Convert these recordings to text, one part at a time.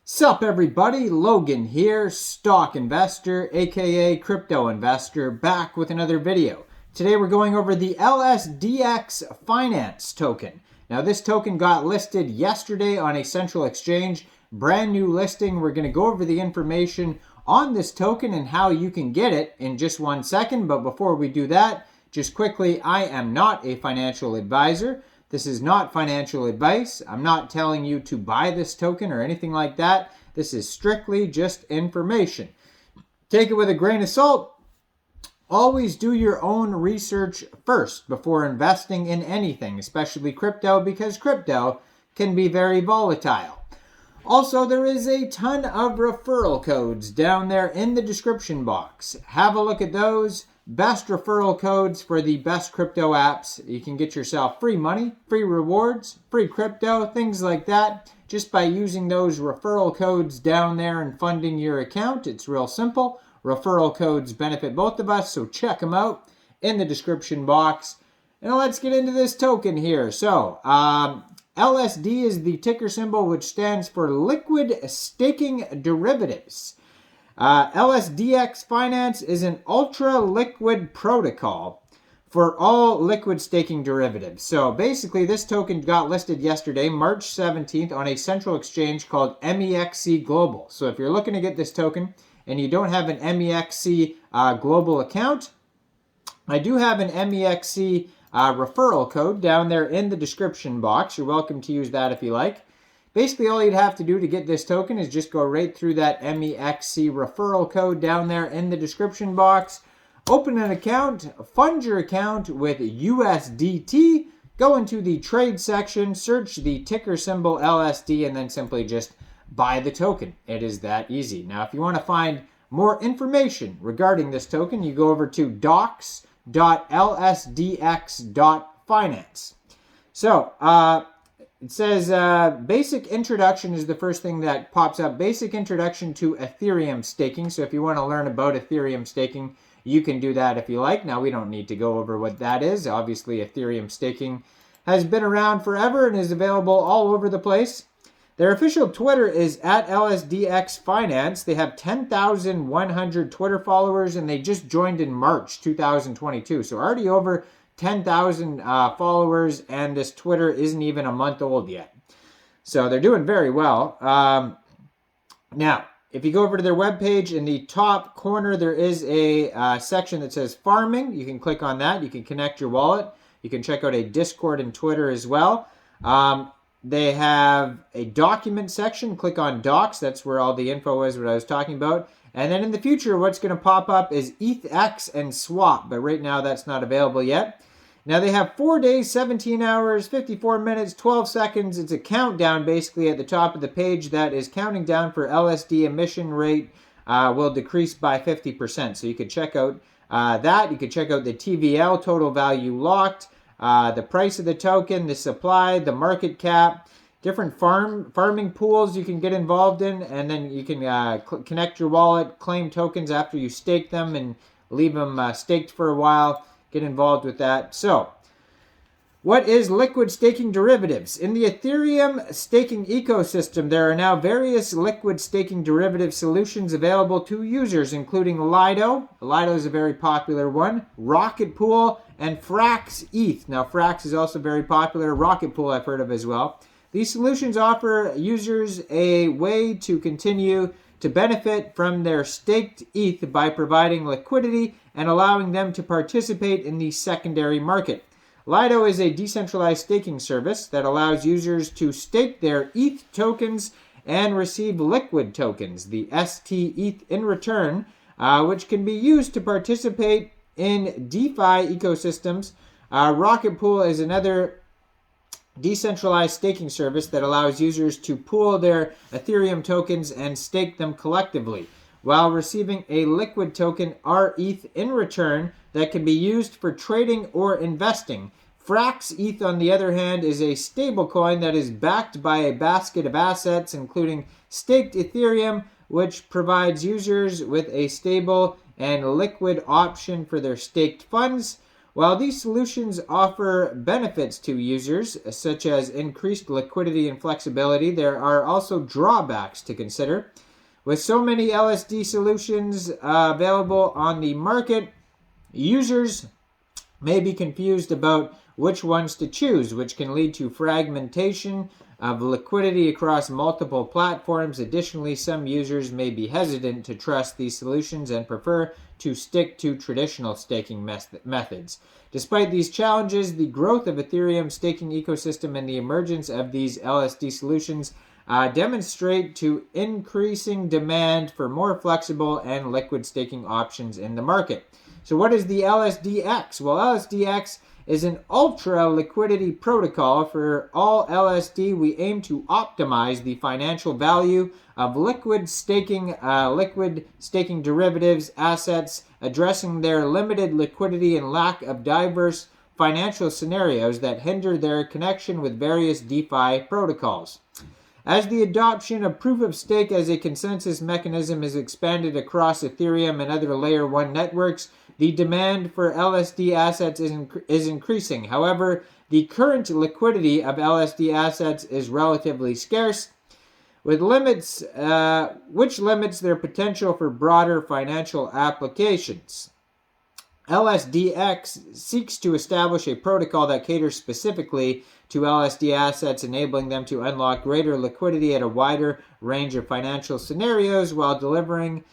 Sup everybody, Logan here, stock investor, aka crypto investor, back with another video. Today we're going over the LSDx finance token. Now this token got listed yesterday on a central exchange, brand new listing. We're going to go over the information on this token and how you can get it in just 1 second. But before we do that, just quickly, I am not a financial advisor. This is not financial advice. I'm not telling you to buy this token or anything like that. This is strictly just information. Take it with a grain of salt. Always do your own research first before investing in anything, especially crypto, because crypto can be very volatile. Also, there is a ton of referral codes down there in the description box. Have a look at those. Best referral codes for the best crypto apps. You can get yourself free money, free rewards, free crypto, things like that, just by using those referral codes down there and funding your account. It's real simple. Referral codes benefit both of us, so check them out in the description box. And let's get into this token here. So, LSD is the ticker symbol, which stands for Liquid Staking Derivatives. LSDx Finance is an ultra-liquid protocol for all liquid staking derivatives. So basically, this token got listed yesterday, March 17th, on a central exchange called MEXC Global. So if you're looking to get this token and you don't have an MEXC Global account, I do have an MEXC referral code down there in the description box. You're welcome to use that if you like. Basically, all you'd have to do to get this token is just go right through that MEXC referral code down there in the description box. Open an account, fund your account with USDT, go into the trade section, search the ticker symbol LSD, and then simply just buy the token. It is that easy. Now, if you want to find more information regarding this token, you go over to docs.lsdx.finance. So, it says basic introduction is the first thing that pops up. Basic introduction to Ethereum staking. So if you want to learn about Ethereum staking, you can do that if you like. Now, we don't need to go over what that is. Obviously, Ethereum staking has been around forever and is available all over the place. Their official Twitter is at LSDx Finance. They have 10,100 Twitter followers, and they just joined in March 2022. So already over 10,000 followers, and this Twitter isn't even a month old yet. So they're doing very well. Now, if you go over to their webpage, in the top corner, there is a section that says farming. You can click on that. You can connect your wallet. You can check out a Discord and Twitter as well. They have a document section. Click on docs. That's where all the info is, what I was talking about. And then in the future, what's going to pop up is ETHX and swap. But right now, that's not available yet. Now, they have 4 days, 17 hours, 54 minutes, 12 seconds. It's a countdown, basically, at the top of the page that is counting down for LSD emission rate will decrease by 50%. So you could check out that. You could check out the TVL, total value locked, the price of the token, the supply, the market cap, different farming pools you can get involved in, and then you can connect your wallet, claim tokens after you stake them, and leave them staked for a while. Get involved with that. So, what is liquid staking derivatives? In the Ethereum staking ecosystem, there are now various liquid staking derivative solutions available to users, including Lido. Lido is a very popular one. Rocket Pool and Frax ETH. Now, Frax is also very popular. Rocket Pool I've heard of as well. These solutions offer users a way to continue to benefit from their staked ETH by providing liquidity and allowing them to participate in the secondary market. Lido is a decentralized staking service that allows users to stake their ETH tokens and receive liquid tokens, the ST ETH, in return, which can be used to participate in DeFi ecosystems. Rocket Pool is another decentralized staking service that allows users to pool their Ethereum tokens and stake them collectively, while receiving a liquid token, RETH, in return that can be used for trading or investing. Frax ETH, on the other hand, is a stablecoin that is backed by a basket of assets, including staked Ethereum, which provides users with a stable and liquid option for their staked funds, While these solutions offer benefits to users, such as increased liquidity and flexibility, there are also drawbacks to consider. With so many LSD solutions available on the market, users may be confused about which ones to choose, which can lead to fragmentation of liquidity across multiple platforms. Additionally, some users may be hesitant to trust these solutions and prefer to stick to traditional staking methods. Despite these challenges, the growth of Ethereum's staking ecosystem and the emergence of these LSD solutions demonstrate to increasing demand for more flexible and liquid staking options in the market. So what is the LSDx? Well, LSDx is an ultra liquidity protocol. For all LSD, we aim to optimize the financial value of liquid staking derivatives assets, addressing their limited liquidity and lack of diverse financial scenarios that hinder their connection with various DeFi protocols. As the adoption of proof of stake as a consensus mechanism is expanded across Ethereum and other layer 1 networks, the demand for LSD assets is increasing. However, the current liquidity of LSD assets is relatively scarce, with which limits their potential for broader financial applications. LSDx seeks to establish a protocol that caters specifically to LSD assets, enabling them to unlock greater liquidity at a wider range of financial scenarios while delivering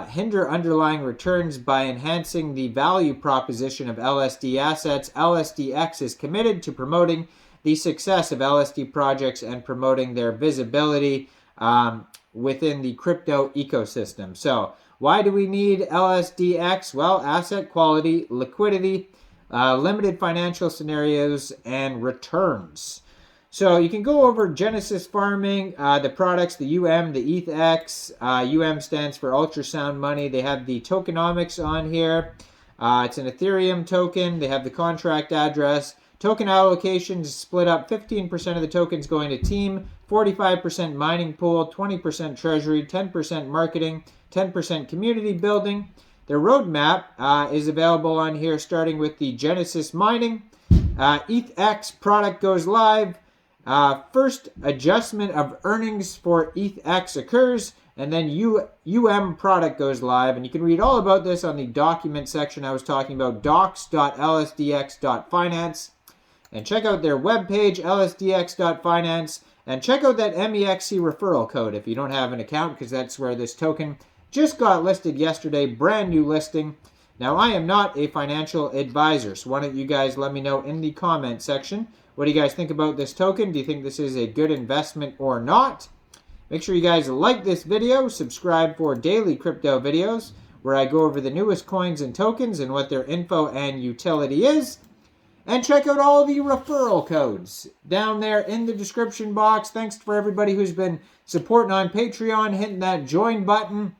hinder underlying returns by enhancing the value proposition of LSD assets. LSDx is committed to promoting the success of LSD projects and promoting their visibility within the crypto ecosystem. So, why do we need LSDx? Well, asset quality, liquidity, limited financial scenarios, and returns. So you can go over Genesis Farming, the products, the UM, the ETHX. UM stands for Ultrasound Money. They have the tokenomics on here. It's an Ethereum token. They have the contract address. Token allocations split up 15% of the tokens going to team, 45% mining pool, 20% treasury, 10% marketing, 10% community building. Their roadmap is available on here, starting with the Genesis mining. ETHX product goes live. First adjustment of earnings for ETHX occurs, and then UM product goes live. And you can read all about this on the document section I was talking about, docs.lsdx.finance. And check out their webpage, lsdx.finance. And check out that MEXC referral code if you don't have an account, because that's where this token just got listed yesterday, brand new listing. Now, I am not a financial advisor, so why don't you guys let me know in the comment section. What do you guys think about this token? Do you think this is a good investment or not? Make sure you guys like this video, subscribe for daily crypto videos, where I go over the newest coins and tokens and what their info and utility is. And check out all the referral codes down there in the description box. Thanks for everybody who's been supporting on Patreon, hitting that join button,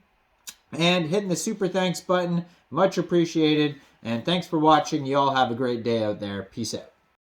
and hitting the super thanks button. Much appreciated. And thanks for watching. You all have a great day out there. Peace out.